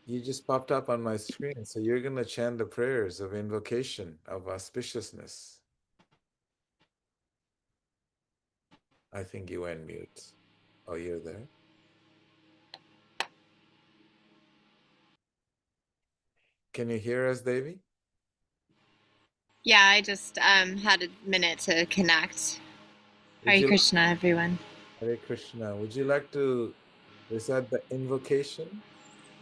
You just popped up on my screen. So you're going to chant the prayers of invocation of auspiciousness. I think you went mute. Oh, you're there. Can you hear us, Devi? Yeah, I just had a minute to connect. Would Hare you, Krishna, everyone. Hare Krishna, would you like to recite the invocation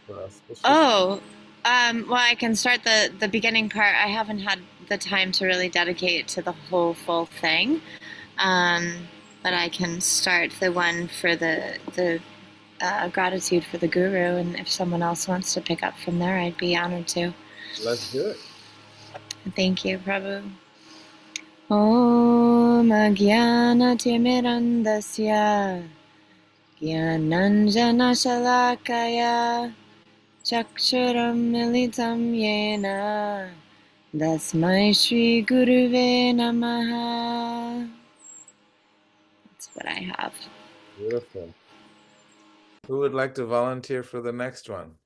for auspicious? Oh, well, I can start the beginning part. I haven't had the time to really dedicate to the whole full thing, but I can start the one for the gratitude for the guru, and if someone else wants to pick up from there, I'd be honored to. Let's do it. Thank you, Prabhu. Om Ajnana-timirandasya Jnananjana-shalakaya Chakshuram-militam yena Tasmai Shri Guruve Namaha. That's what I have. Beautiful. Who would like to volunteer for the next one?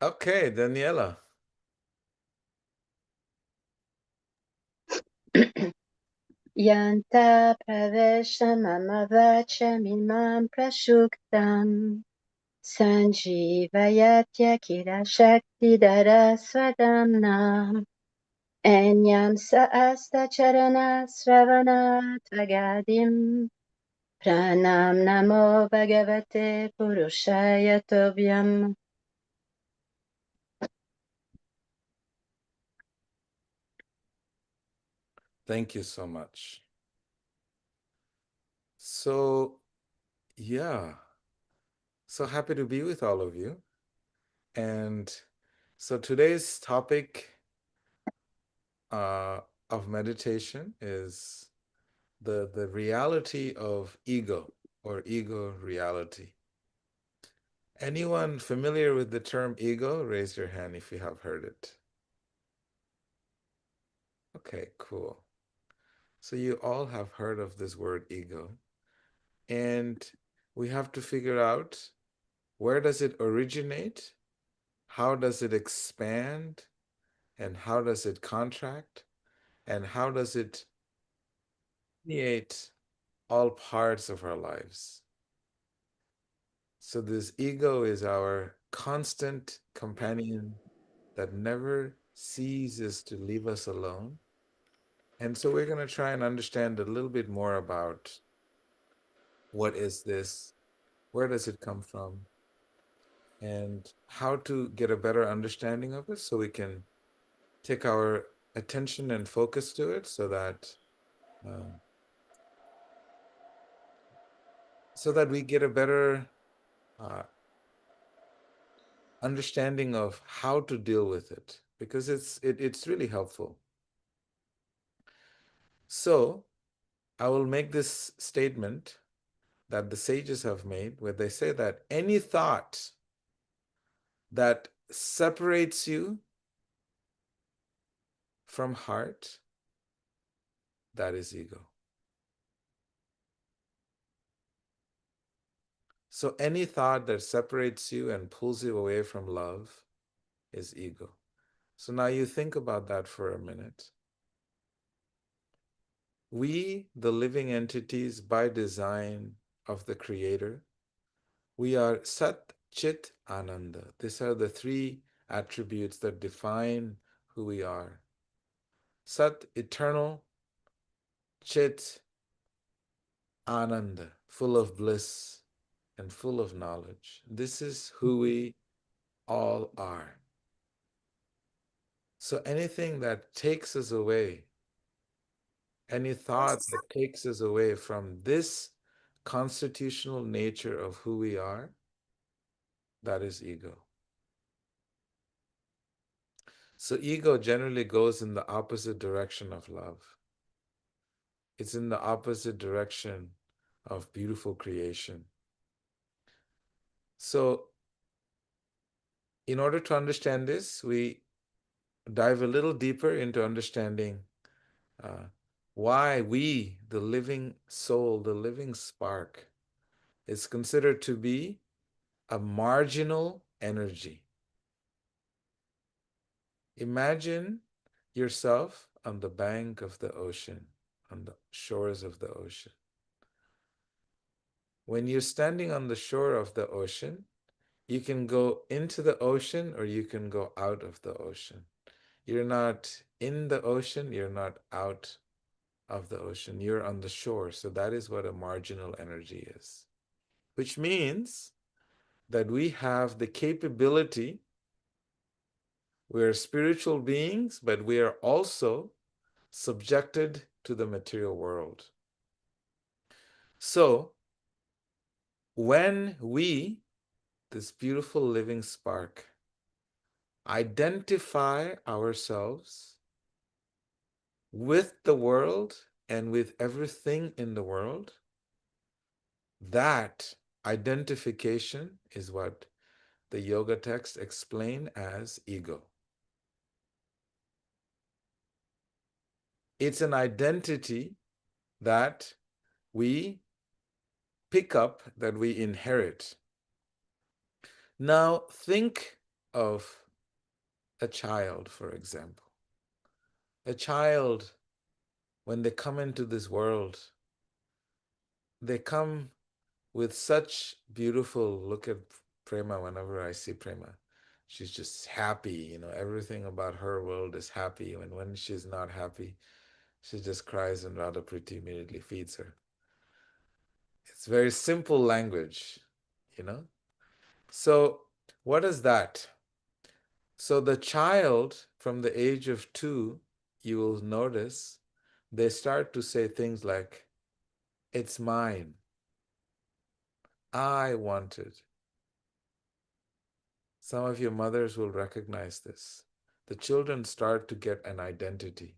Okay, Daniela. Yanta pravesha mama vachamimam prashuktam Sanjivayatya kira shakti dara swadamna Enyam saasta charana sravana tvagadim Pranam namo bhagavate purushaya tobhyam. Thank you so much. So, yeah, so happy to be with all of you. And so today's topic of meditation is the reality of ego or ego reality. Anyone familiar with the term ego? Raise your hand if you have heard it. Okay, cool. So you all have heard of this word ego. And we have to figure out, where does it originate? How does it expand? And how does it contract? And how does it permeate all parts of our lives? So this ego is our constant companion that never ceases to leave us alone. And so we're going to try and understand a little bit more about what is this, where does it come from, and how to get a better understanding of it so we can take our attention and focus to it uh, so that we get a better uh, understanding of how to deal with it, because it's really helpful. So I will make this statement that the sages have made, where they say that any thought that separates you from heart, that is ego. So any thought that separates you and pulls you away from love is ego. So now you think about that for a minute. We, the living entities by design of the Creator, we are Sat, Chit, Ananda. These are the three attributes that define who we are. Sat, eternal; Chit, Ananda, full of bliss and full of knowledge. This is who we all are. So anything that takes us away, any thought that takes us away from this constitutional nature of who we are, that is ego. So ego generally goes in the opposite direction of love. It's in the opposite direction of beautiful creation. So in order to understand this, we dive a little deeper into understanding why we, the living soul, the living spark, is considered to be a marginal energy. Imagine yourself on the bank of the ocean, on the shores of the ocean. When you're standing on the shore of the ocean, you can go into the ocean or you can go out of the ocean. You're not in the ocean, you're not out of the ocean, you're on the shore. So that is what a marginal energy is, which means that we have the capability, we are spiritual beings, but we are also subjected to the material world. So when we, this beautiful living spark, identify ourselves with the world and with everything in the world, that identification is what the yoga texts explain as ego. It's an identity that we pick up, that we inherit. Now, think of a child, for example. A child, when they come into this world, they come with such beautiful, look at Prema whenever I see Prema. She's just happy, everything about her world is happy. And when she's not happy, she just cries and Radha Priti immediately feeds her. It's very simple language, you know? So, what is that? So, the child from the age of 2, you will notice they start to say things like, it's mine. I want it. Some of your mothers will recognize this. The children start to get an identity.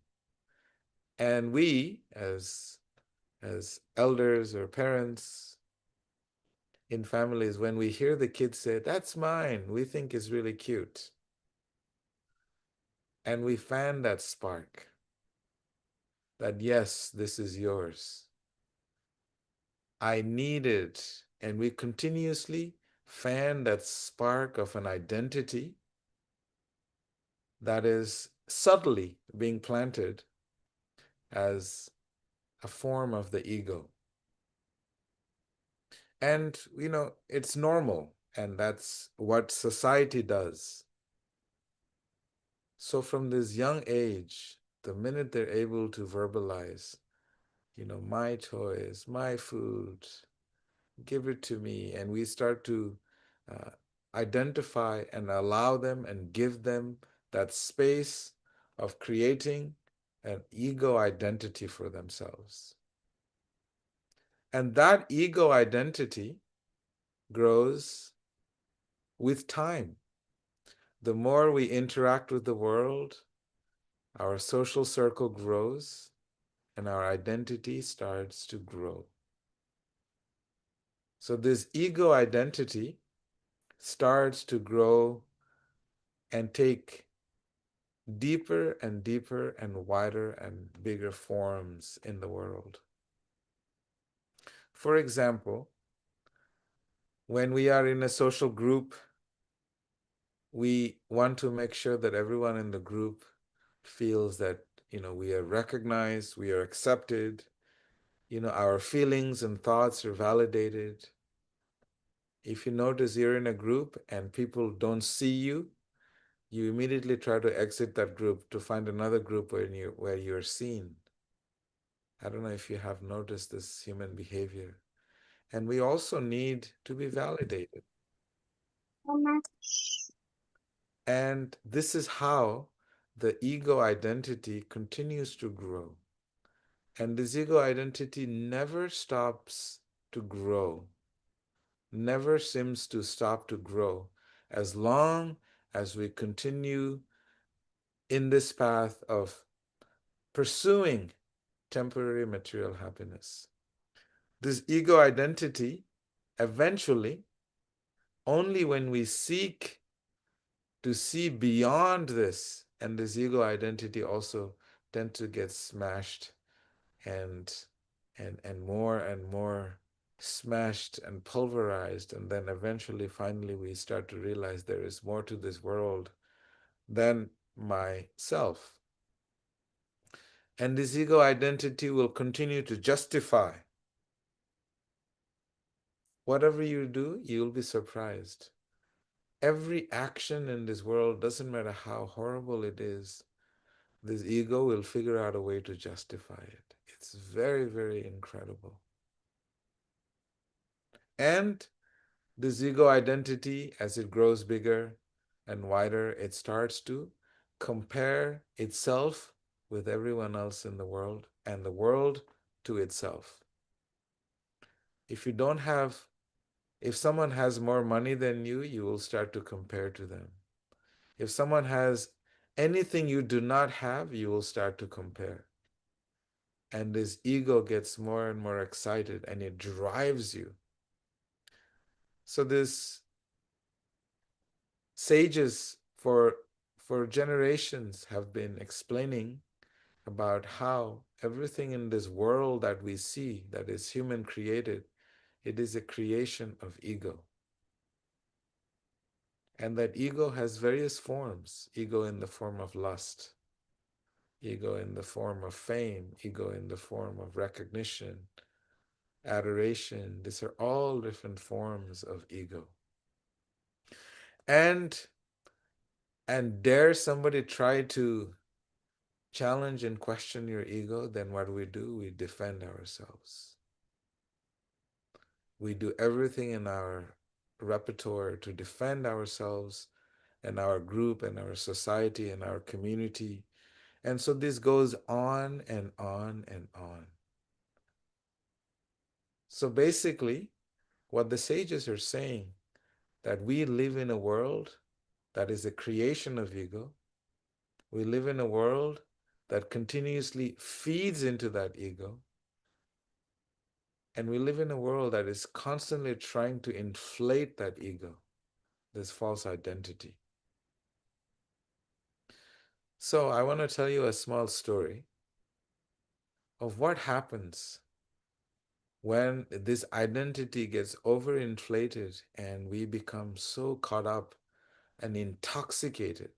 And we, as elders or parents in families, when we hear the kids say, that's mine, we think it's really cute. And we fan that spark that, yes, this is yours. I need it. And we continuously fan that spark of an identity that is subtly being planted as a form of the ego. And, it's normal, and that's what society does. So from this young age, the minute they're able to verbalize, my toys, my food, give it to me, and we start to uh, identify and allow them and give them that space of creating an ego identity for themselves. And that ego identity grows with time. The more we interact with the world, our social circle grows and our identity starts to grow. So this ego identity starts to grow and take deeper and deeper and wider and bigger forms in the world. For example, when we are in a social group, we want to make sure that everyone in the group feels that, we are recognized, we are accepted, our feelings and thoughts are validated. If you notice you're in a group and people don't see you, you immediately try to exit that group to find another group where you're seen. I don't know if you have noticed this human behavior. And we also need to be validated. And this is how the ego identity continues to grow. And this ego identity never stops to grow, never seems to stop to grow, as long as we continue in this path of pursuing temporary material happiness. This ego identity, eventually, only when we seek to see beyond this, and this ego identity also tend to get smashed and and more smashed and pulverized, and then eventually finally we start to realize there is more to this world than myself. And this ego identity will continue to justify whatever you do. You'll be surprised. Every action in this world, doesn't matter how horrible it is, this ego will figure out a way to justify it. It's very, very incredible. And this ego identity, as it grows bigger and wider, it starts to compare itself with everyone else in the world and the world to itself. If you don't have, if someone has more money than you will start to compare to them. If someone has anything you do not have, you will start to compare. And this ego gets more and more excited and it drives you. So this sages for generations have been explaining about how everything in this world that we see that is human created, it is a creation of ego. And that ego has various forms. Ego in the form of lust, ego in the form of fame, ego in the form of recognition, adoration. These are all different forms of ego. And dare somebody try to challenge and question your ego, then what do? We defend ourselves. We do everything in our repertoire to defend ourselves and our group and our society and our community. And so this goes on and on and on. So basically, what the sages are saying, that we live in a world that is a creation of ego. We live in a world that continuously feeds into that ego. And we live in a world that is constantly trying to inflate that ego, this false identity. So I want to tell you a small story of what happens when this identity gets overinflated and we become so caught up and intoxicated,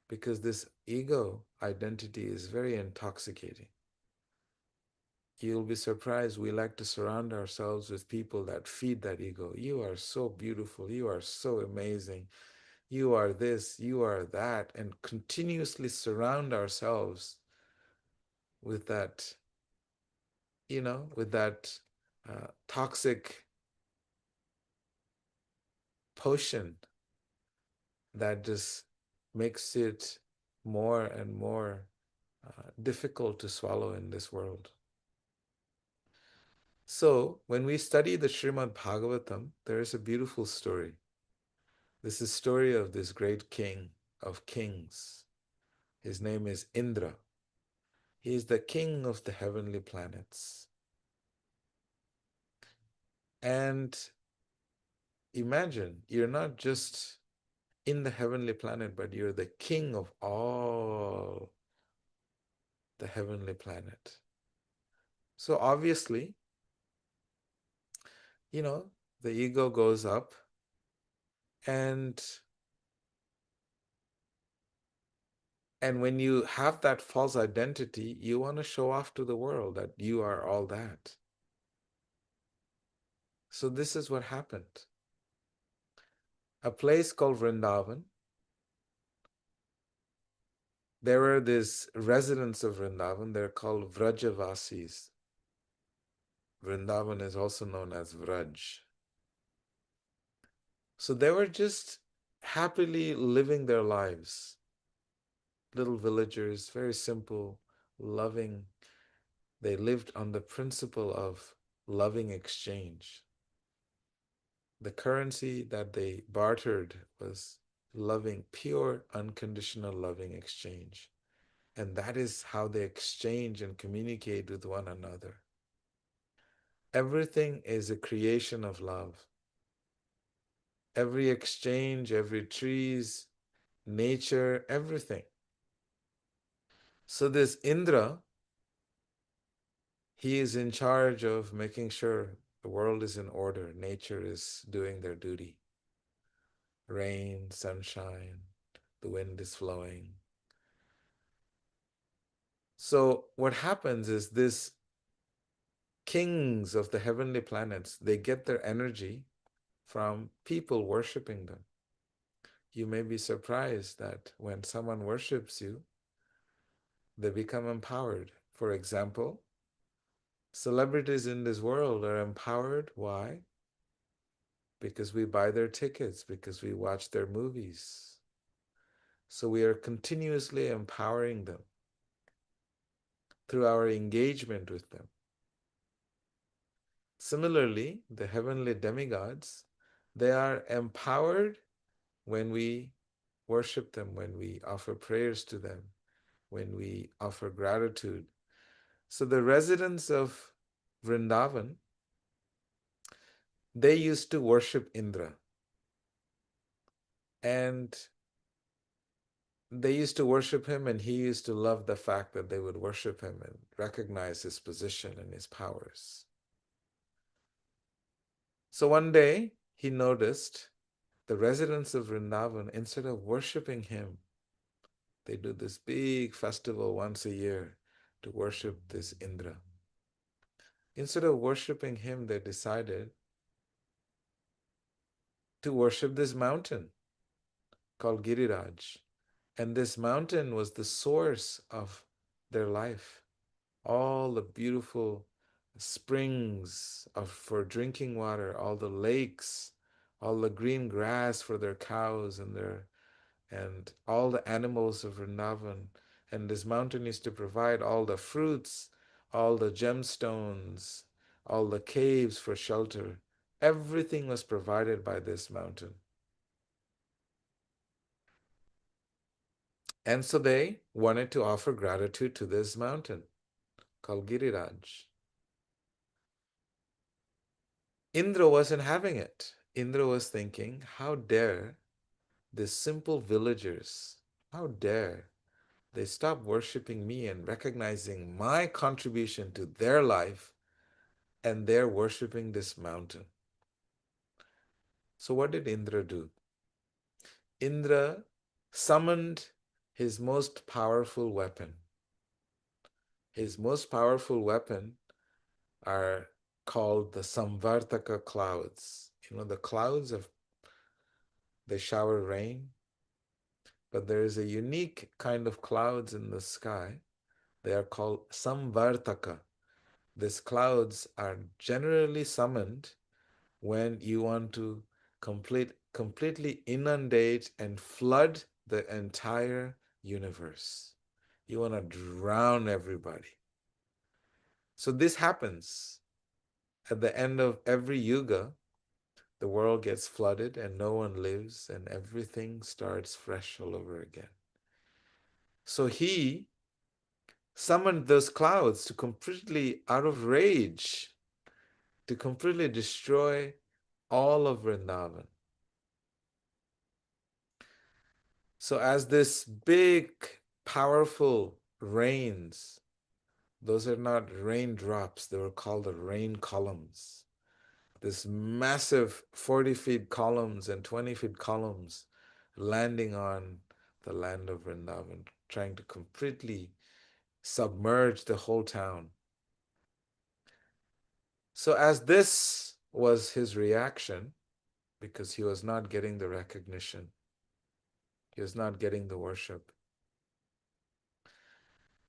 because this ego identity is very intoxicating. You'll be surprised. We like to surround ourselves with people that feed that ego. You are so beautiful. You are so amazing. You are this, you are that, and continuously surround ourselves with that, with that toxic potion that just makes it more and more difficult to swallow in this world. So when we study the Srimad Bhagavatam, there is a beautiful story. This is the story of this great king of kings. His name is Indra. He is the king of the heavenly planets. And imagine, you're not just in the heavenly planet, but you're the king of all the heavenly planet. So obviously, the ego goes up, and when you have that false identity, you want to show off to the world that you are all that. So this is what happened. A place called Vrindavan, there were these residents of Vrindavan, they're called Vrajavasis. Vrindavan is also known as Vraj. So they were just happily living their lives. Little villagers, very simple, loving. They lived on the principle of loving exchange. The currency that they bartered was loving, pure, unconditional loving exchange. And that is how they exchange and communicate with one another. Everything is a creation of love. Every exchange, every trees, nature, everything. So this Indra, He is in charge of making sure the world is in order, nature is doing their duty. Rain, sunshine, the wind is flowing. So what happens is this kings of the heavenly planets, they get their energy from people worshiping them. You may be surprised that when someone worships you, they become empowered. For example, celebrities in this world are empowered. Why? Because we buy their tickets, because we watch their movies. So we are continuously empowering them through our engagement with them. Similarly, the heavenly demigods, they are empowered when we worship them, when we offer prayers to them, when we offer gratitude. So the residents of Vrindavan, they used to worship Indra. And they used to worship him, and he used to love the fact that they would worship him and recognize his position and his powers. So one day, he noticed the residents of Vrindavan, instead of worshiping him, they do this big festival once a year to worship this Indra. Instead of worshiping him, they decided to worship this mountain called Giriraj. And this mountain was the source of their life. All the beautiful springs for drinking water, all the lakes, all the green grass for their cows and all the animals of Vrindavan. And this mountain used to provide all the fruits, all the gemstones, all the caves for shelter. Everything was provided by this mountain. And so they wanted to offer gratitude to this mountain called Giriraj. Indra wasn't having it. Indra was thinking, how dare these simple villagers, how dare they stop worshiping me and recognizing my contribution to their life, and they're worshiping this mountain. So what did Indra do? Indra summoned his most powerful weapon. His most powerful weapon are called the Samvartaka clouds. You know, the clouds of they shower rain, but there is a unique kind of clouds in the sky. They are called Samvartaka. These clouds are generally summoned when you want to completely inundate and flood the entire universe. You want to drown everybody. So this happens at the end of every yuga. The world gets flooded and no one lives, and everything starts fresh all over again. So he summoned those clouds to completely, out of rage, to completely destroy all of Vrindavan. So as this big, powerful rains, those are not raindrops, they were called the rain columns. This massive 40 feet columns and 20 feet columns landing on the land of Vrindavan, trying to completely submerge the whole town. So as this was his reaction, because he was not getting the recognition, he was not getting the worship,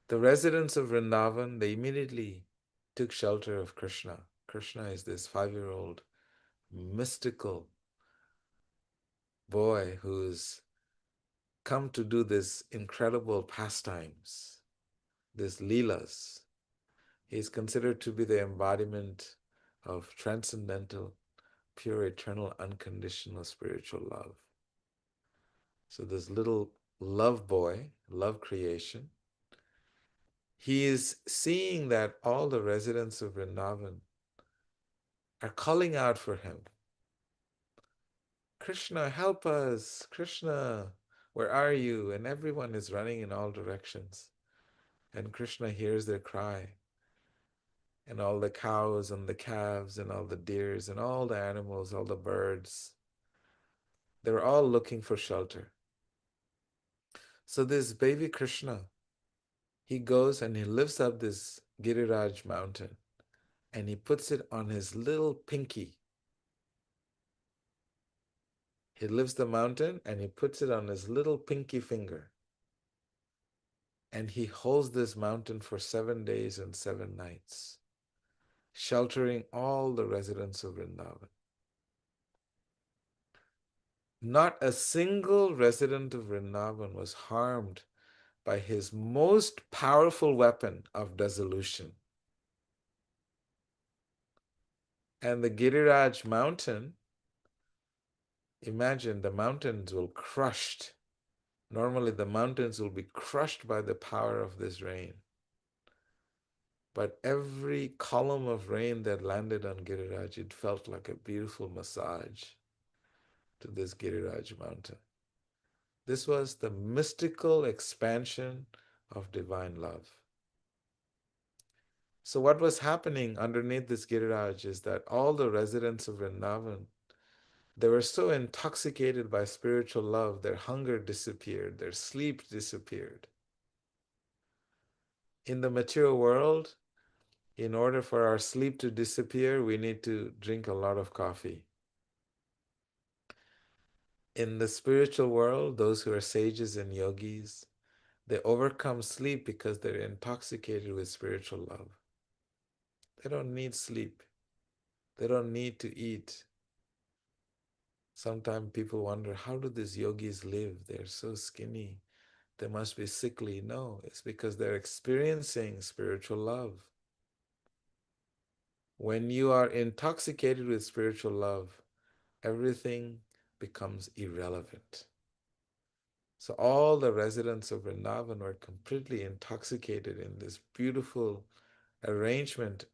the residents of Vrindavan, they immediately took shelter of Krishna. Krishna is this 5-year-old mystical boy who's come to do this incredible pastimes, these leelas. He is considered to be the embodiment of transcendental, pure, eternal, unconditional spiritual love. So this little love boy, love creation, he is seeing that all the residents of Vrindavan are calling out for him. Krishna, help us. Krishna, where are you? And everyone is running in all directions. And Krishna hears their cry. and all the cows and the calves and all the deers and all the animals, all the birds, they were all looking for shelter. So this baby Krishna, he goes and he lifts up this Giriraj mountain and he puts it on his little pinky. He lifts the mountain and he puts it on his little pinky finger. And he holds this mountain for 7 days and 7 nights, sheltering all the residents of Vrindavan. Not a single resident of Vrindavan was harmed by his most powerful weapon of dissolution. And the Giriraj mountain, imagine the mountains will crushed. Normally the mountains will be crushed by the power of this rain. But every column of rain that landed on Giriraj, it felt like a beautiful massage to this Giriraj mountain. This was the mystical expansion of divine love. So what was happening underneath this Giriraj is that all the residents of Vrindavan, they were so intoxicated by spiritual love, their hunger disappeared, their sleep disappeared. In the material world, in order for our sleep to disappear, we need to drink a lot of coffee. In the spiritual world, those who are sages and yogis, they overcome sleep because they're intoxicated with spiritual love. They don't need sleep. They don't need to eat. Sometimes people wonder, how do these yogis live? They're so skinny. They must be sickly. No, it's because they're experiencing spiritual love. When you are intoxicated with spiritual love, everything becomes irrelevant. So all the residents of Vrindavan were completely intoxicated in this beautiful arrangement,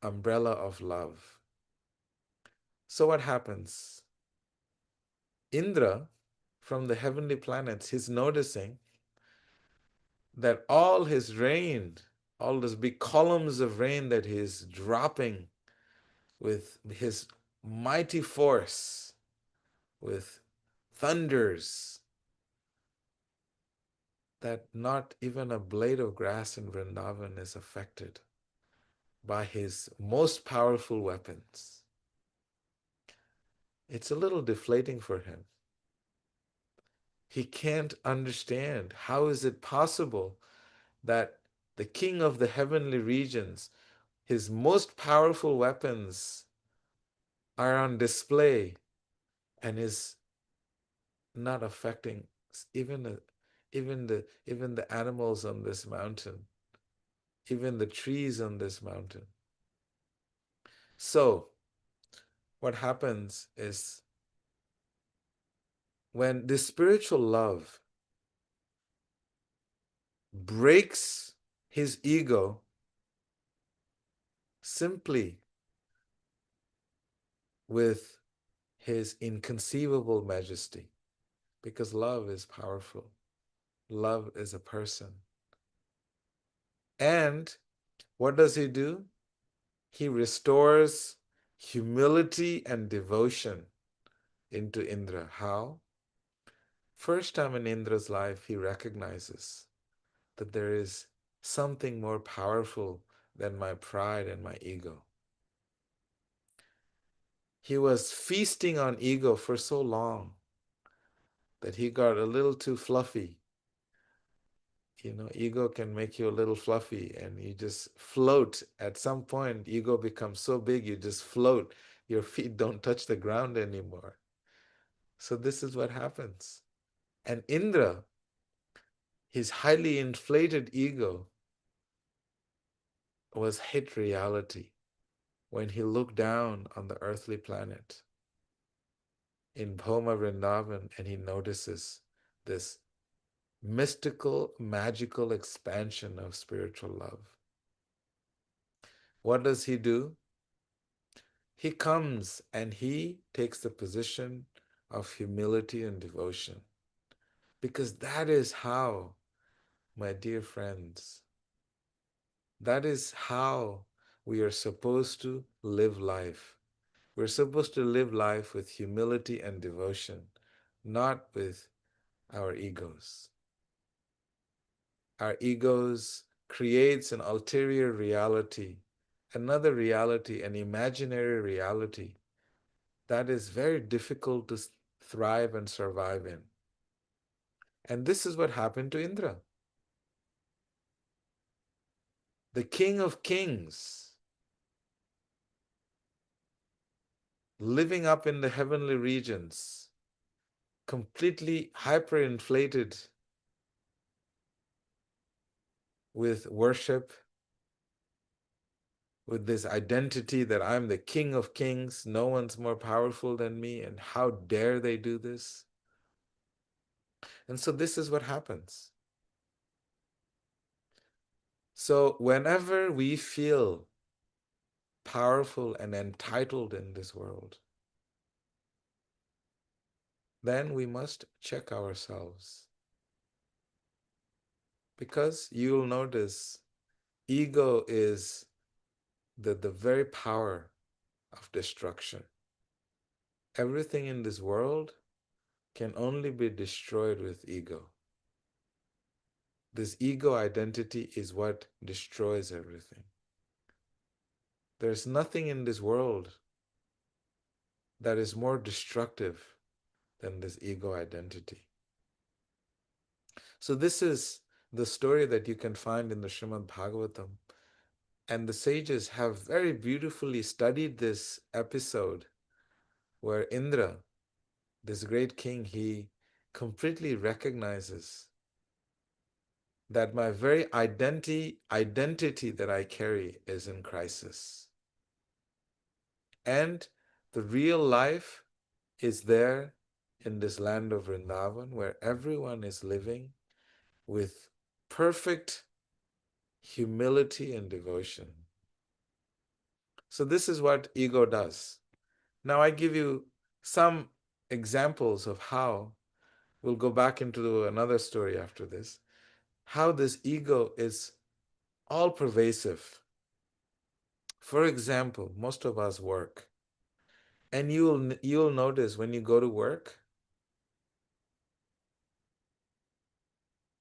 umbrella of love. So what happens? Indra, from the heavenly planets, he's noticing that all his rain, all those big columns of rain that he's dropping with his mighty force, with thunders, that not even a blade of grass in Vrindavan is affected by his most powerful weapons. It's a little deflating for him. He can't understand how is it possible that the king of the heavenly regions, his most powerful weapons are on display and is not affecting even the animals on this mountain, even the trees on this mountain. So what happens is when this spiritual love breaks his ego simply with his inconceivable majesty, because love is powerful. Love is a person. And what does he do? He restores humility and devotion into Indra. How? First time in Indra's life, he recognizes that there is something more powerful than my pride and my ego. He was feasting on ego for so long that he got a little too fluffy. You know, ego can make you a little fluffy and you just float. At some point, ego becomes so big, you just float. Your feet don't touch the ground anymore. So this is what happens. And Indra, his highly inflated ego, was hit reality when he looked down on the earthly planet in Bhoma Vrindavan and he notices this mystical, magical expansion of spiritual love. What does he do? He comes and he takes the position of humility and devotion. Because that is how, my dear friends, that is how we are supposed to live life. We're supposed to live life with humility and devotion, not with our egos. Our egos creates an ulterior reality, another reality, an imaginary reality that is very difficult to thrive and survive in. And this is what happened to Indra, the king of kings, living up in the heavenly regions, completely hyperinflated with worship, with this identity that I'm the king of kings, no one's more powerful than me, and how dare they do this? And so this is what happens. So whenever we feel powerful and entitled in this world, then we must check ourselves. Because you'll notice ego is the very power of destruction. Everything in this world can only be destroyed with ego. This ego identity is what destroys everything. There's nothing in this world that is more destructive than this ego identity. So this is the story that you can find in the Srimad Bhagavatam. And the sages have very beautifully studied this episode where Indra, this great king, he completely recognizes that my very identity that I carry is in crisis. And the real life is there in this land of Vrindavan where everyone is living with perfect humility and devotion. So this is what ego does. Now I give you some examples of how, we'll go back into another story after this, how this ego is all pervasive. For example, most of us work, and you'll notice when you go to work,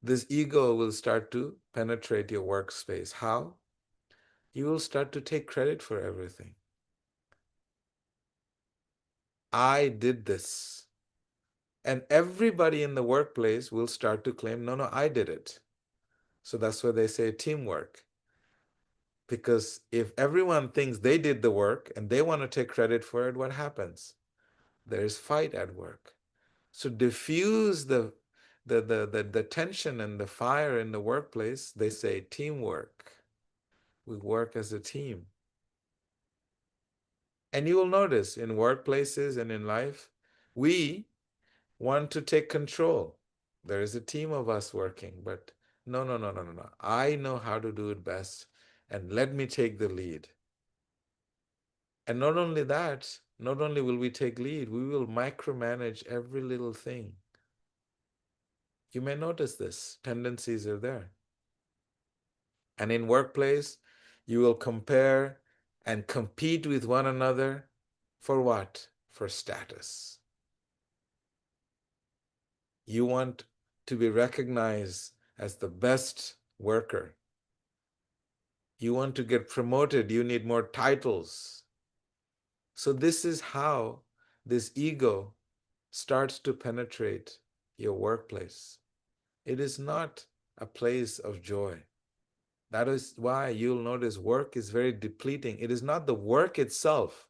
this ego will start to penetrate your workspace. How? You will start to take credit for everything. I did this. And everybody in the workplace will start to claim, no, I did it. So that's why they say teamwork. Because if everyone thinks they did the work and they want to take credit for it, what happens? There's fight at work. So diffuse the tension and the fire in the workplace, they say teamwork. We work as a team. And you will notice in workplaces and in life, we want to take control. There is a team of us working, but no. I know how to do it best, and let me take the lead. And not only that, not only will we take lead, we will micromanage every little thing. You may notice this, tendencies are there. And in workplace, you will compare and compete with one another for what? For status. You want to be recognized as the best worker. You want to get promoted, you need more titles. So this is how this ego starts to penetrate your workplace. It is not a place of joy. That is why you'll notice work is very depleting. It is not the work itself.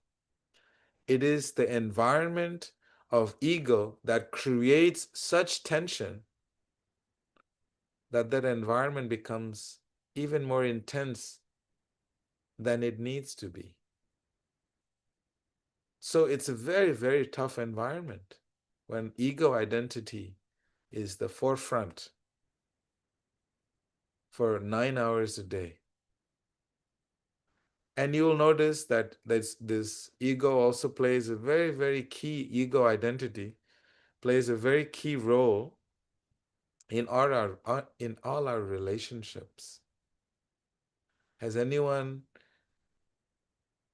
It is the environment of ego that creates such tension that environment becomes even more intense than it needs to be. So it's a very, very tough environment when ego identity is the forefront for 9 hours a day. And you'll notice that this ego also plays a very, very key, ego identity plays a very key role in all our relationships. Has anyone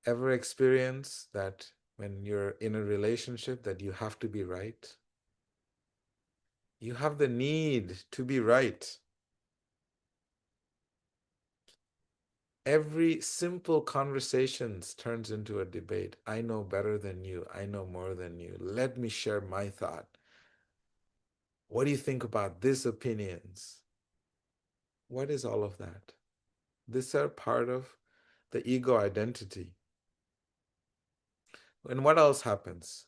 Ever experience that when you're in a relationship that you have to be right? You have the need to be right. Every simple conversation turns into a debate. I know better than you. I know more than you. Let me share my thought. What do you think about these opinions? What is all of that? These are part of the ego identity. And what else happens?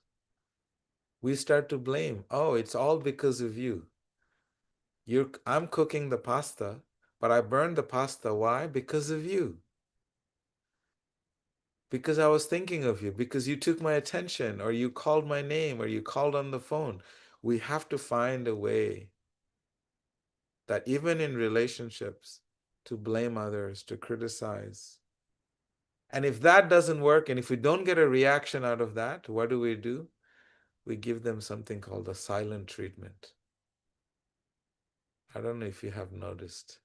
We start to blame. Oh, it's all because of you. I'm cooking the pasta, but I burned the pasta. Why? Because of you. Because I was thinking of you, because you took my attention, or you called my name, or you called on the phone. We have to find a way that even in relationships, to blame others, to criticize. And if that doesn't work, and if we don't get a reaction out of that, what do? We give them something called a silent treatment. I don't know if you have noticed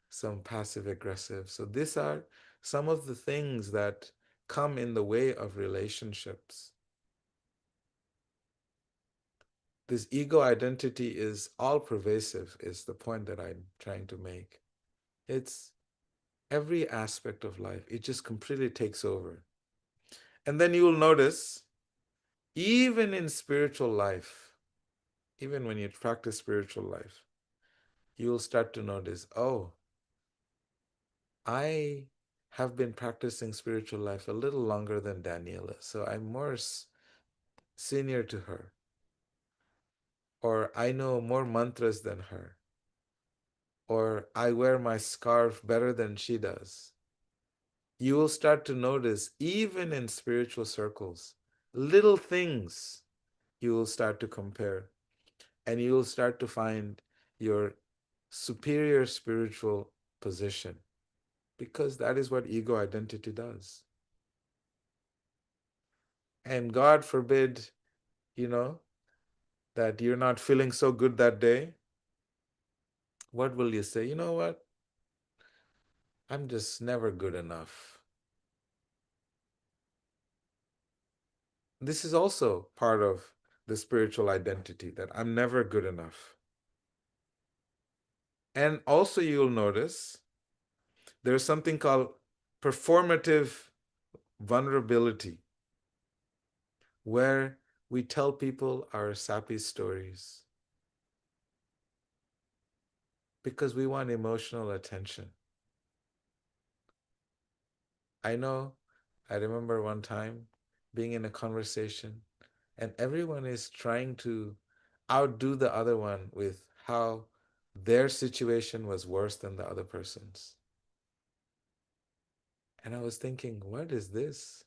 some passive aggressive. So these are some of the things that come in the way of relationships. This ego identity is all pervasive, is the point that I'm trying to make. It's every aspect of life. It just completely takes over. And then you will notice, even in spiritual life, even when you practice spiritual life, you will start to notice, oh, I have been practicing spiritual life a little longer than Daniela, so I'm more senior to her. Or I know more mantras than her. Or I wear my scarf better than she does. You will start to notice, even in spiritual circles, little things you will start to compare. And you will start to find your superior spiritual position, because that is what ego identity does. And God forbid, you know, that you're not feeling so good that day. What will you say? You know what? I'm just never good enough. This is also part of the spiritual identity, that I'm never good enough. And also, you'll notice there's something called performative vulnerability, where we tell people our sappy stories because we want emotional attention. I know, I remember one time being in a conversation, and everyone is trying to outdo the other one with how their situation was worse than the other person's. And I was thinking, what is this?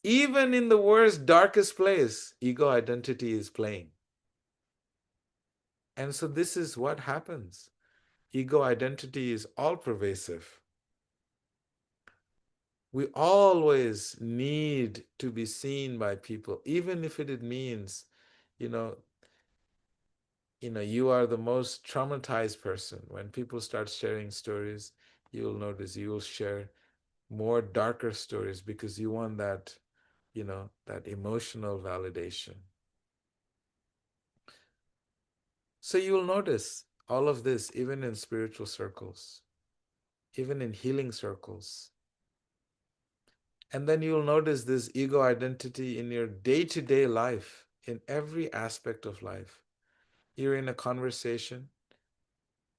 Even in the worst, darkest place, ego identity is playing. And so this is what happens. Ego identity is all pervasive. We always need to be seen by people, even if it means, you know, you are the most traumatized person. When people start sharing stories, you'll notice you will share more darker stories because you want that, that emotional validation. So you will notice all of this even in spiritual circles, even in healing circles. And then you'll notice this ego identity in your day-to-day life, in every aspect of life. You're in a conversation,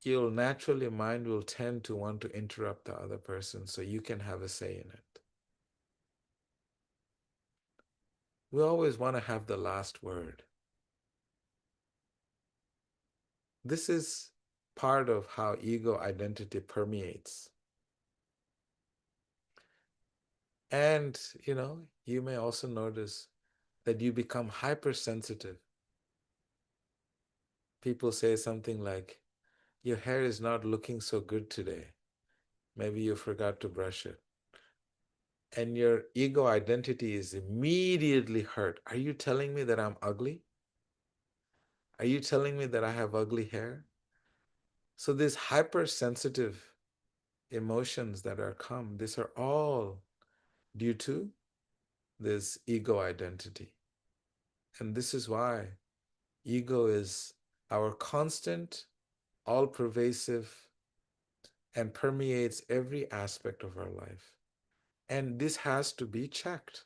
your mind will tend to want to interrupt the other person so you can have a say in it. We always want to have the last word. This is part of how ego identity permeates. And, you may also notice that you become hypersensitive. People say something like, your hair is not looking so good today. Maybe you forgot to brush it. And your ego identity is immediately hurt. Are you telling me that I'm ugly? Are you telling me that I have ugly hair? So this hypersensitive emotions that are come, these are all due to this ego identity. And this is why ego is our constant, all pervasive, and permeates every aspect of our life. And this has to be checked.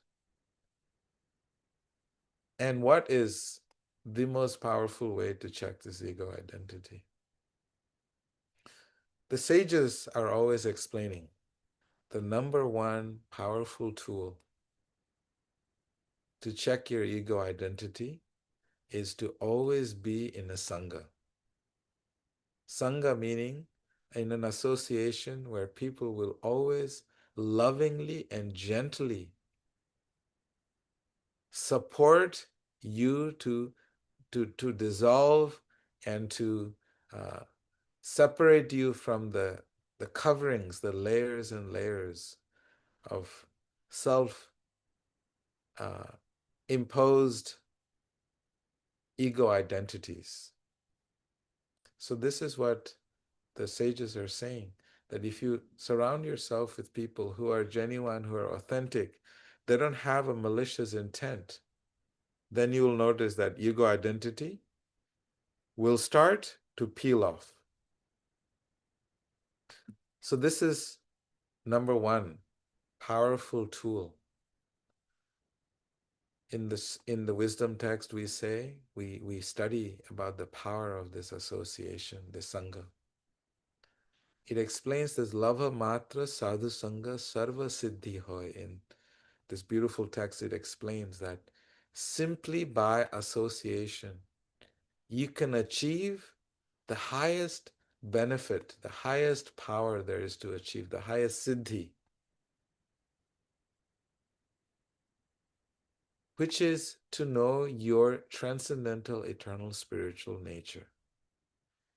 And what is the most powerful way to check this ego identity? The sages are always explaining the number one powerful tool to check your ego identity is to always be in a sangha. Sangha meaning in an association where people will always lovingly and gently support you to dissolve and to uh, separate you from the coverings, the layers and layers of self imposed ego identities. So, this is what the sages are saying, that if you surround yourself with people who are genuine, who are authentic, they don't have a malicious intent, then you will notice that ego identity will start to peel off. So, this is number one powerful tool. In the wisdom text, we say, we study about the power of this association, this sangha. It explains this lava matra sadhu sangha sarva siddhi hoy. In this beautiful text, it explains that simply by association, you can achieve the highest benefit, the highest power there is to achieve, the highest siddhi, which is to know your transcendental, eternal, spiritual nature.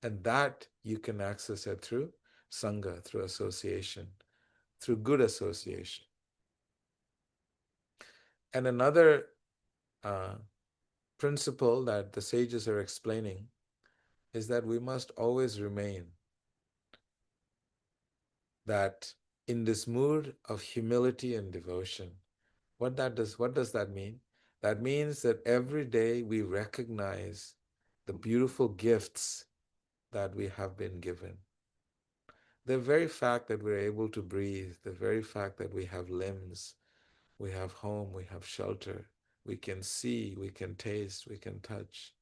And that you can access it through sangha, through association, through good association. And another uh, principle that the sages are explaining is that we must always remain that in this mood of humility and devotion. What does that mean? That means that every day we recognize the beautiful gifts that we have been given. The very fact that we're able to breathe, the very fact that we have limbs, we have home, we have shelter, we can see, we can taste, we can touch,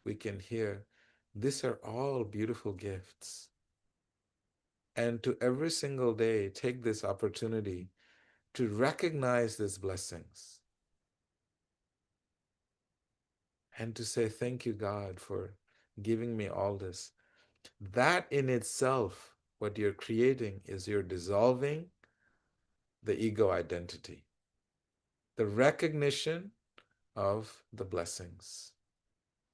we can hear. These are all beautiful gifts. And to every single day, take this opportunity to recognize these blessings and to say, thank you, God, for giving me all this. That in itself, what you're creating is you're dissolving the ego identity, the recognition of the blessings.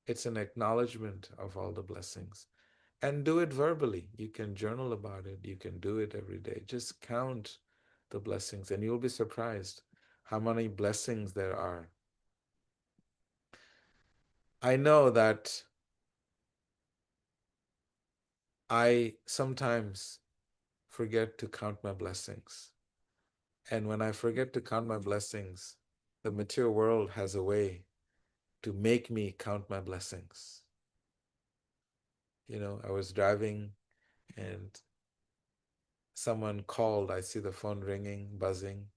It's an acknowledgement of all the blessings. And do it verbally. You can journal about it. You can do it every day. Just count the blessings, and you'll be surprised how many blessings there are. I know that I sometimes forget to count my blessings. And when I forget to count my blessings, the material world has a way to make me count my blessings. I was driving and someone called. I see the phone ringing, buzzing.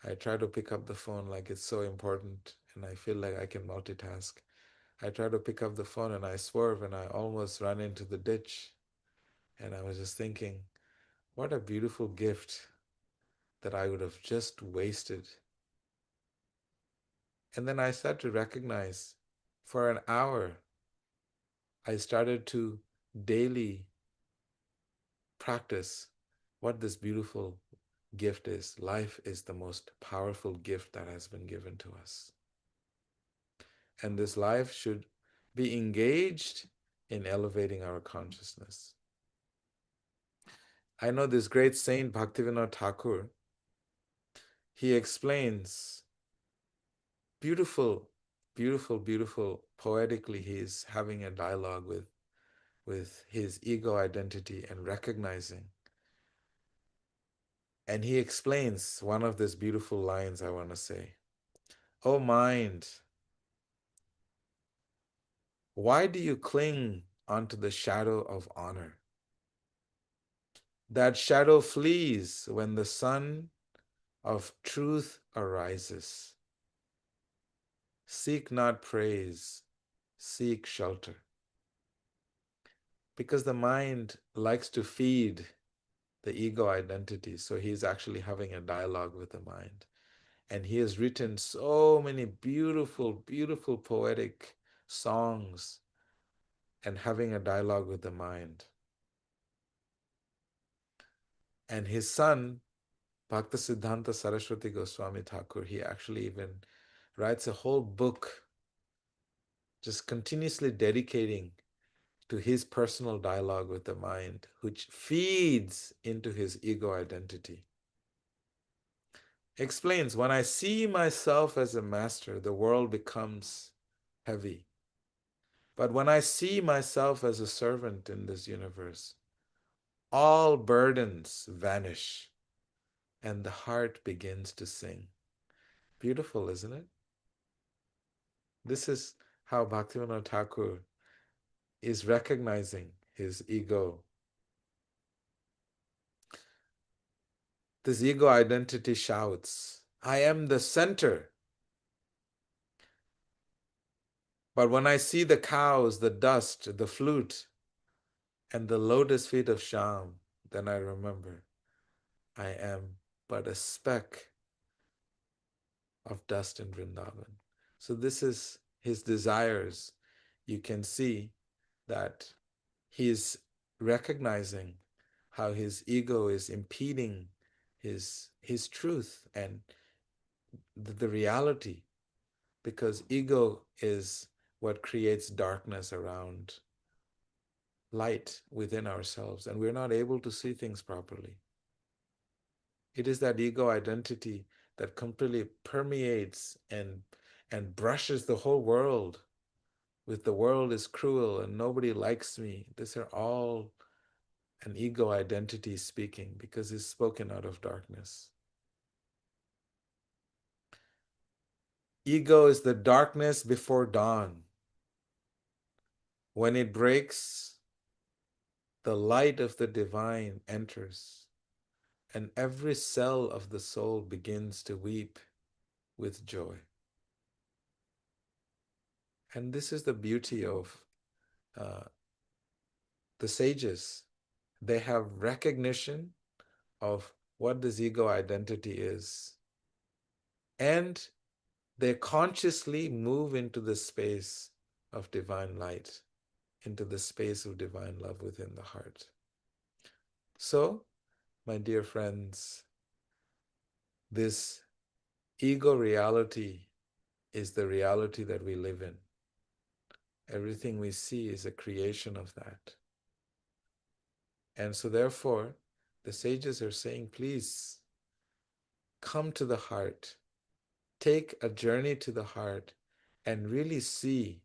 I try to pick up the phone like it's so important and I feel like I can multitask. I try to pick up the phone and I swerve and I almost run into the ditch. And I was just thinking, what a beautiful gift that I would have just wasted. And then I started to recognize for an hour, I started to daily practice what this beautiful gift is. Life is the most powerful gift that has been given to us. And this life should be engaged in elevating our consciousness. I know this great saint, Bhaktivinoda Thakur, he explains beautiful, beautiful, beautiful, poetically, he's having a dialogue with his ego identity and recognizing And he explains one of these beautiful lines I want to say. Oh mind, why do you cling onto the shadow of honor? That shadow flees when the sun of truth arises. Seek not praise, seek shelter. Because the mind likes to feed the ego identity. So he's actually having a dialogue with the mind. And he has written so many beautiful, beautiful poetic songs and having a dialogue with the mind. And his son, Bhaktisiddhanta Saraswati Goswami Thakur, he actually even writes a whole book just continuously dedicating to his personal dialogue with the mind, which feeds into his ego identity. Explains, when I see myself as a master, the world becomes heavy. But when I see myself as a servant in this universe, all burdens vanish and the heart begins to sing. Beautiful, isn't it? This is how Bhaktivinoda Thakur is recognizing his ego. This ego identity shouts, I am the center. But when I see the cows, the dust, the flute, and the lotus feet of Sham, then I remember I am but a speck of dust in Vrindavan. So this is his desires. You can see that he is recognizing how his ego is impeding his truth and the reality, because ego is what creates darkness around light within ourselves, and we're not able to see things properly. It is that ego identity that completely permeates and brushes the whole world with the world is cruel and nobody likes me. These are all an ego identity speaking, because it's spoken out of darkness. Ego is the darkness before dawn. When it breaks, the light of the divine enters, and every cell of the soul begins to weep with joy. And this is the beauty of uh, the sages. They have recognition of what this ego identity is, and they consciously move into the space of divine light, into the space of divine love within the heart. So, my dear friends, this ego reality is the reality that we live in. Everything we see is a creation of that. And so, therefore, the sages are saying, please come to the heart, take a journey to the heart, and really see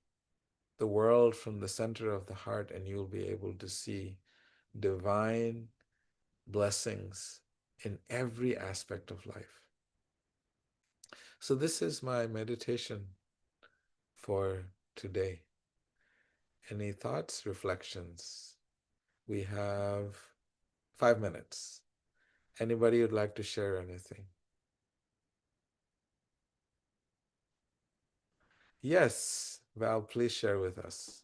the world from the center of the heart, and you'll be able to see divine blessings in every aspect of life. So, this is my meditation for today. Any thoughts, reflections? We have 5 minutes. Anybody would like to share anything? Yes, Val, please share with us.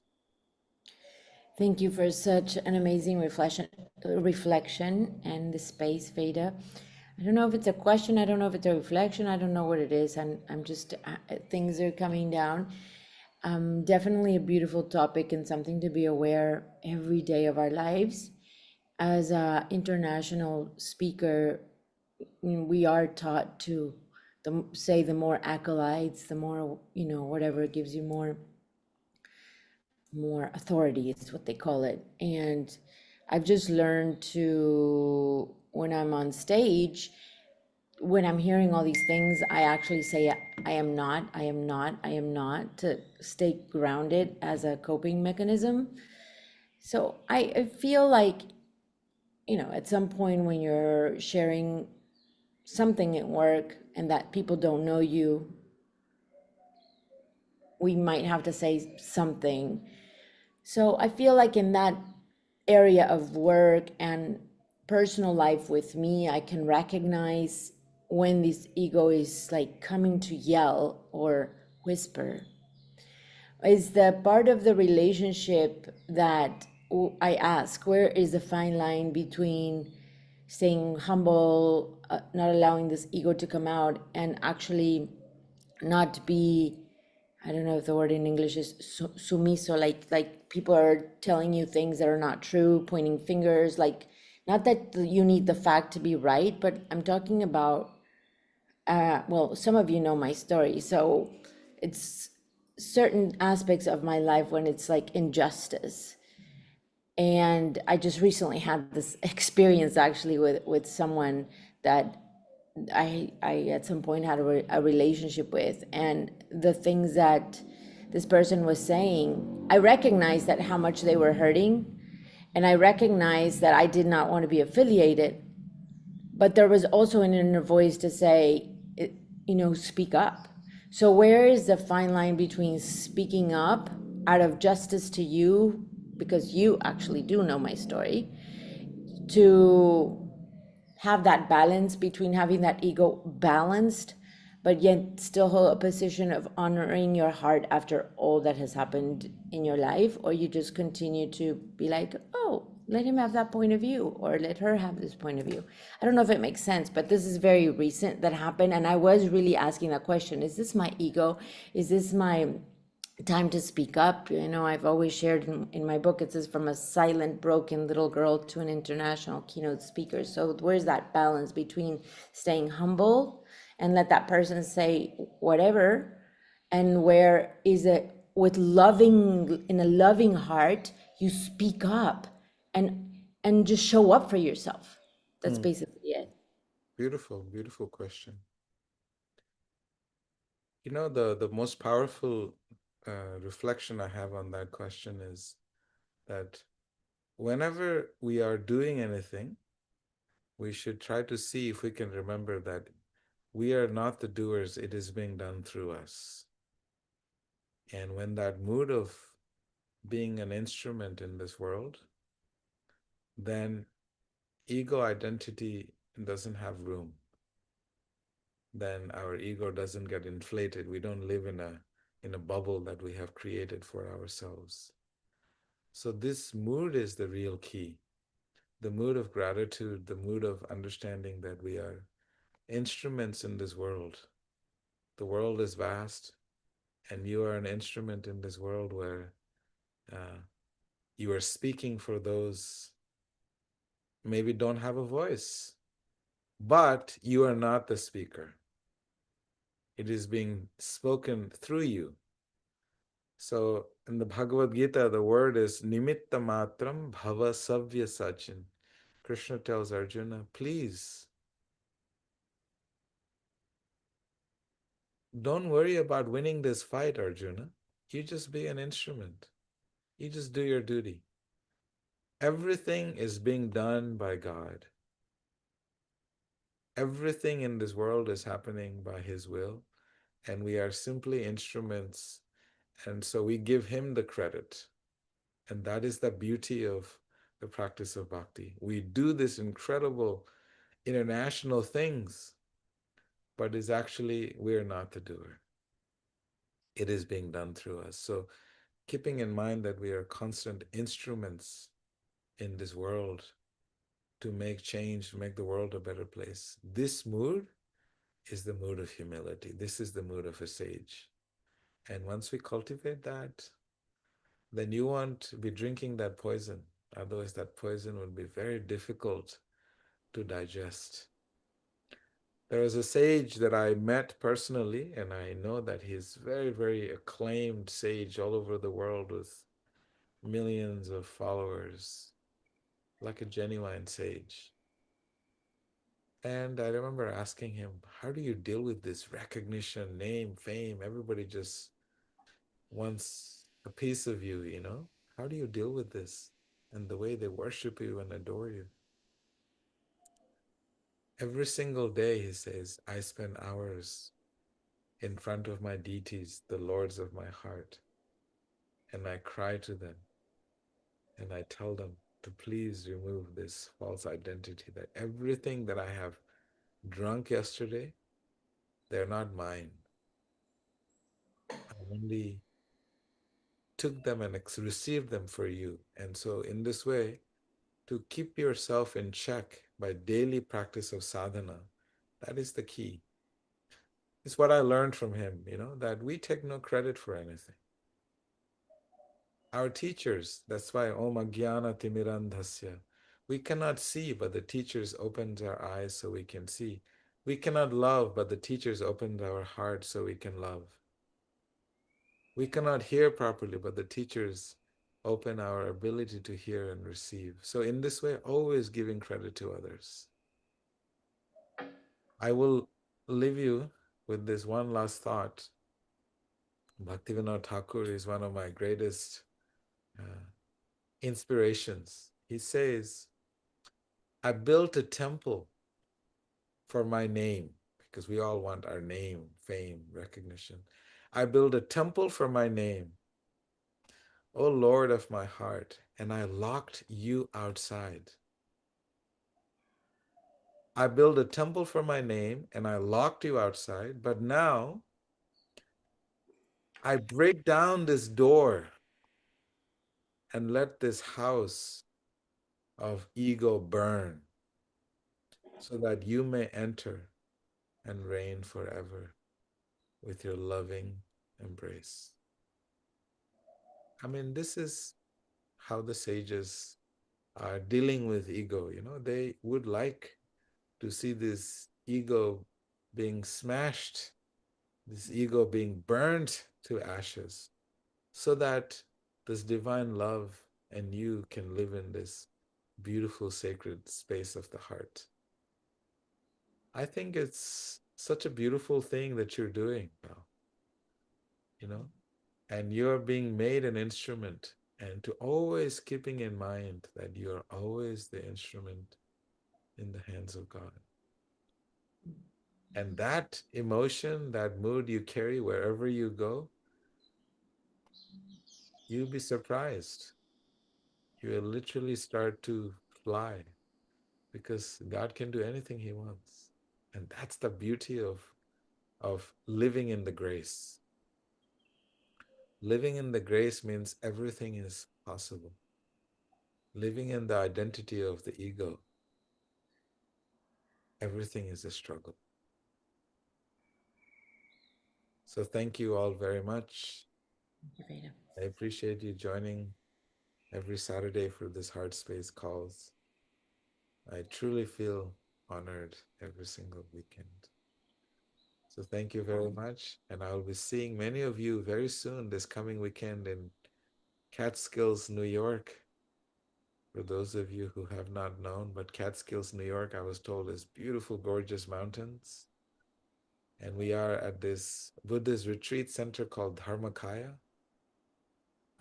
Thank you for such an amazing reflection and the space, Veda. I don't know if it's a question. I don't know if it's a reflection. I don't know what it is. I'm just things are coming down. Definitely a beautiful topic and something to be aware every day of our lives. As an international speaker, we are taught to say the more acolytes, the more, whatever gives you more authority is what they call it. And I've just learned to, when I'm on stage, when I'm hearing all these things, I actually say, I am not, I am not, I am not, to stay grounded as a coping mechanism. So I feel like, at some point when you're sharing something at work and that people don't know you, we might have to say something. So I feel like in that area of work and personal life with me, I can recognize when this ego is like coming to yell or whisper. Is the part of the relationship that I ask, where is the fine line between staying humble, not allowing this ego to come out, and actually not be, I don't know if the word in English is sumiso, like people are telling you things that are not true, pointing fingers, like not that you need the fact to be right, but I'm talking about, well, some of you know my story, so it's certain aspects of my life when it's like injustice. And I just recently had this experience actually with someone that I at some point had a relationship with, and the things that this person was saying, I recognized that how much they were hurting, and I recognized that I did not want to be affiliated, but there was also an inner voice to say, speak up. So where is the fine line between speaking up out of justice to you, because you actually do know my story, to have that balance between having that ego balanced, but yet still hold a position of honoring your heart after all that has happened in your life? Or you just continue to be like, oh, let him have that point of view, or let her have this point of view. I don't know if it makes sense, but this is very recent that happened. And I was really asking that question: is this my ego? Is this my time to speak up? I've always shared in my book, it says from a silent, broken little girl to an international keynote speaker. So where's that balance between staying humble and let that person say whatever, and where is it with loving, in a loving heart, you speak up and just show up for yourself? That's Mm. basically it. Beautiful, beautiful question. The most powerful reflection I have on that question is that whenever we are doing anything, we should try to see if we can remember that we are not the doers, it is being done through us. And when that mood of being an instrument in this world, then ego identity doesn't have room. Then our ego doesn't get inflated. We don't live in a bubble that we have created for ourselves. So this mood is the real key. The mood of gratitude, the mood of understanding that we are instruments in this world. The world is vast, and you are an instrument in this world where uh, you are speaking for those maybe don't have a voice, but you are not the speaker. It is being spoken through you. So in the Bhagavad Gita, the word is nimitta matram bhava savya sachin. Krishna tells Arjuna, please don't worry about winning this fight, Arjuna. You just be an instrument. You just do your duty. Everything is being done by God. Everything in this world is happening by His will, and we are simply instruments. And so we give Him the credit. And that is the beauty of the practice of bhakti. We do this incredible international things, but it's actually, we're not the doer. It is being done through us. So keeping in mind that we are constant instruments in this world to make change, to make the world a better place. This mood is the mood of humility. This is the mood of a sage. And once we cultivate that, then you won't be drinking that poison. Otherwise, that poison would be very difficult to digest. There was a sage that I met personally, and I know that he's very, very acclaimed sage all over the world with millions of followers, like a genuine sage. And I remember asking him, how do you deal with this recognition, name, fame? Everybody just wants a piece of you, you know? How do you deal with this? And the way they worship you and adore you. Every single day, he says, I spend hours in front of my deities, the lords of my heart, and I cry to them and I tell them to please remove this false identity that everything that I have drunk yesterday, they're not mine. I only took them and received them for you. And so, in this way, to keep yourself in check by daily practice of sadhana, that is the key. It's what I learned from him, that we take no credit for anything. Our teachers, that's why Om Agyana Timirandhasya, we cannot see, but the teachers opened our eyes so we can see. We cannot love, but the teachers opened our heart so we can love. We cannot hear properly, but the teachers open our ability to hear and receive. So in this way, always giving credit to others. I will leave you with this one last thought. Bhaktivinoda Thakur is one of my greatest inspirations. He says, I built a temple for my name, because we all want our name, fame, recognition. I built a temple for my name, O Lord of my heart, and I locked you outside. I built a temple for my name and I locked you outside, but now I break down this door and let this house of ego burn so that you may enter and reign forever with your loving embrace. I mean, this is how the sages are dealing with ego. They would like to see this ego being smashed, this ego being burned to ashes, so that this divine love and you can live in this beautiful sacred space of the heart. I think it's such a beautiful thing that you're doing now, you know, and you're being made an instrument, and to always keeping in mind that you're always the instrument in the hands of God. And that emotion, that mood you carry wherever you go, you'll be surprised. You will literally start to fly, because God can do anything he wants. And that's the beauty of living in the grace. Living in the grace means everything is possible. Living in the identity of the ego, everything is a struggle. So thank you all very much. Thank you, Veda. I appreciate you joining every Saturday for this Heartspace calls. I truly feel honored every single weekend. So thank you very much. And I'll be seeing many of you very soon this coming weekend in Catskills, New York. For those of you who have not known, but Catskills, New York, I was told, is beautiful, gorgeous mountains. And we are at this Buddhist retreat center called Dharmakaya.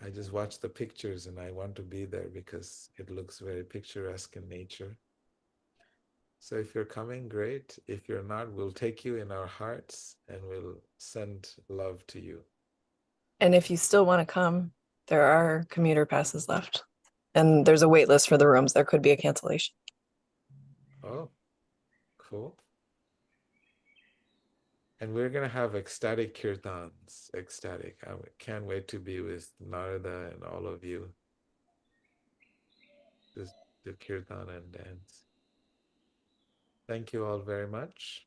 I just watched the pictures and I want to be there because it looks very picturesque in nature. So if you're coming, great. If you're not, we'll take you in our hearts and we'll send love to you. And if you still want to come, there are commuter passes left. And there's a wait list for the rooms. There could be a cancellation. Oh, cool. And we're going to have ecstatic kirtans. Ecstatic. I can't wait to be with Narada and all of you. Just do kirtan and dance. Thank you all very much.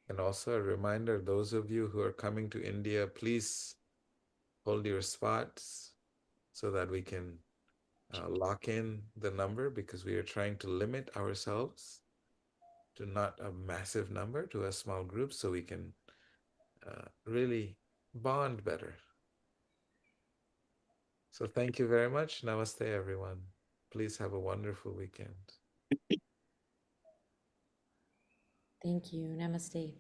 And also a reminder, those of you who are coming to India, please hold your spots so that we can lock in the number, because we are trying to limit ourselves to not a massive number, to a small group, so we can really bond better. So thank you very much. Namaste, everyone. Please have a wonderful weekend. Thank you. Namaste.